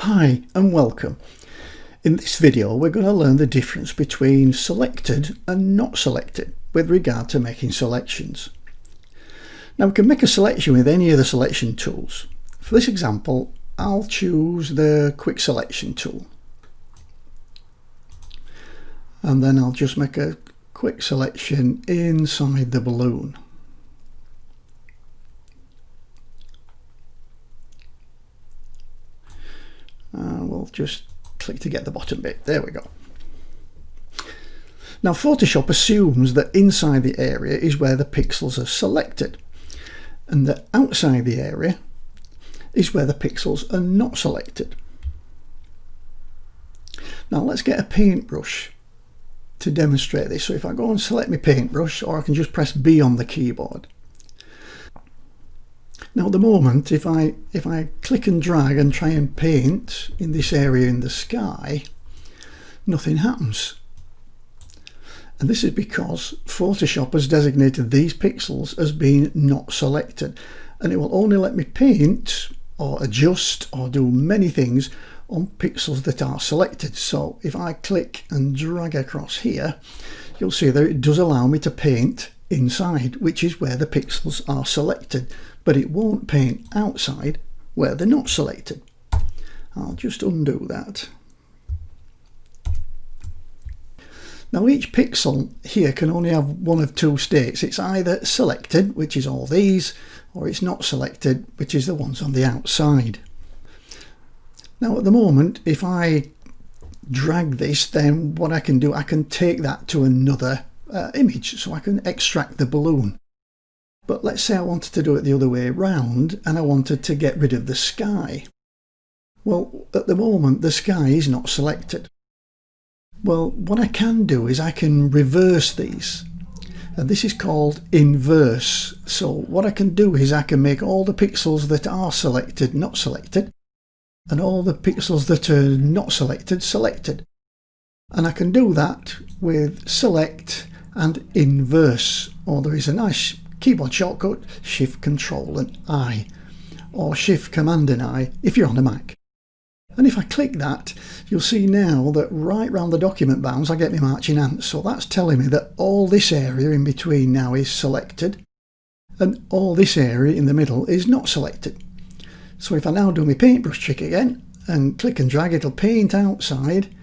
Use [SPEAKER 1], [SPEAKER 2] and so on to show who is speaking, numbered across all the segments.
[SPEAKER 1] Hi and welcome. In this video we're going to learn the difference between selected and not selected with regard to making selections. Now we can make a selection with any of the selection tools. For this example I'll choose the quick selection tool and then I'll just make a quick selection inside the balloon. We'll just click to get the bottom bit. There we go. Now Photoshop assumes that inside the area is where the pixels are selected and that outside the area is where the pixels are not selected. Now let's get a paintbrush to demonstrate this. So if I go and select my paintbrush, or I can just press B on the keyboard. Now at the moment if I click and drag and try and paint in this area in the sky, nothing happens. And this is because Photoshop has designated these pixels as being not selected, and it will only let me paint or adjust or do many things on pixels that are selected. So if I click and drag across here, you'll see that it does allow me to paint inside, which is where the pixels are selected, but it won't paint outside where they're not selected. I'll just undo that. Now each pixel here can only have one of two states. It's either selected, which is all these, or it's not selected, which is the ones on the outside. Now at the moment if I drag this, then what I can do, I can take that to another image, so I can extract the balloon. But let's say I wanted to do it the other way around and I wanted to get rid of the sky. Well, at the moment the sky is not selected. Well, what I can do is I can reverse these, and this is called inverse. So what I can do is I can make all the pixels that are selected not selected, and all the pixels that are not selected selected. And I can do that with select and inverse, or there is a nice keyboard shortcut, Shift Control and I, or Shift Command and I if you're on a Mac. And if I click that, you'll see now that right round the document bounds I get my marching ants. So that's telling me that all this area in between now is selected and all this area in the middle is not selected. So if I now do my paintbrush trick again and click and drag, it'll paint outside,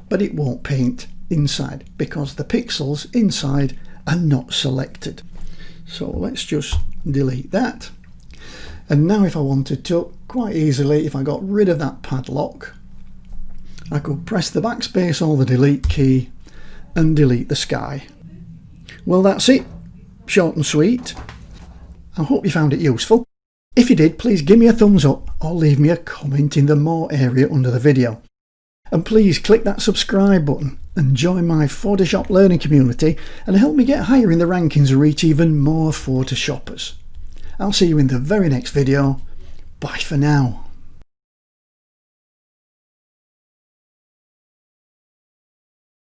[SPEAKER 1] but it won't paint inside because the pixels inside are not selected. So let's just delete that. And now if I wanted to, quite easily, if I got rid of that padlock, I could press the backspace or the delete key and delete the sky. Well, that's it. Short and sweet. I hope you found it useful. If you did, please give me a thumbs up or leave me a comment in the more area under the video. And please click that subscribe button and join my Photoshop learning community and help me get higher in the rankings and reach even more Photoshoppers. I'll see you in the very next video. Bye for now.